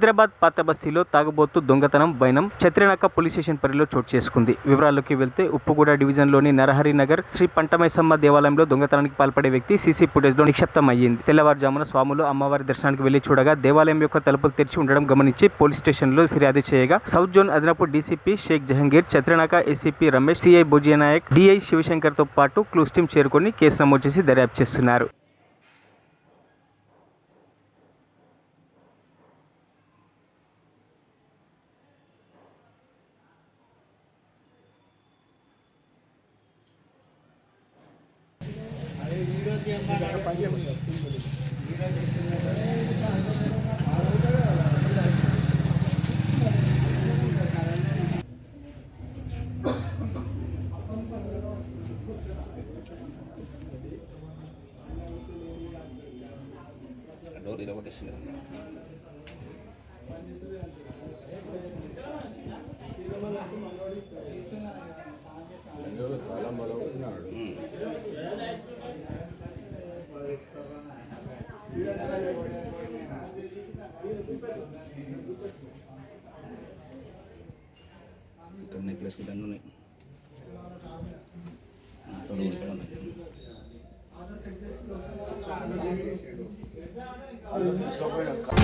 హైదరాబాద్ పాత బస్తీలో తాగుబోతు దొంగతనం వైనం చత్రినాక పోలీస్ స్టేషన్ పరిధిలో చోటు చేసుకుంది. వివరాల్లోకి వెళ్తే ఉప్పుగూడ డివిజన్లోని నరహరి నగర్ శ్రీ పంటమైసమ్మ దేవాలయంలో దొంగతనానికి పాల్పడే వ్యక్తి సీసీ ఫుటేజ్లో నిక్షిప్తమయ్యింది. తెల్లవారుజామున స్వాములు అమ్మవారి దర్శనానికి వెళ్లి చూడగా దేవాలయం యొక్క తలుపులు తెరిచి ఉండడం గమనించి పోలీస్ స్టేషన్లో ఫిర్యాదు చేయగా సౌత్ జోన్ అదనపు DCP Sheikh Jahangir, Chatrinaka ACP Ramesh, CI Bhojanayak, DI శివశంకర్తో పాటు క్లూస్ టీం చేరుకొని కేసు నమోదు చేసి దర్యాప్తు చేస్తున్నారు. నెక్లెస్ కి ఉన్నాయి.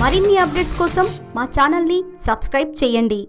మరిన్ని అప్డేట్స్ కోసం మా ఛానల్ని సబ్స్క్రైబ్ చేయండి.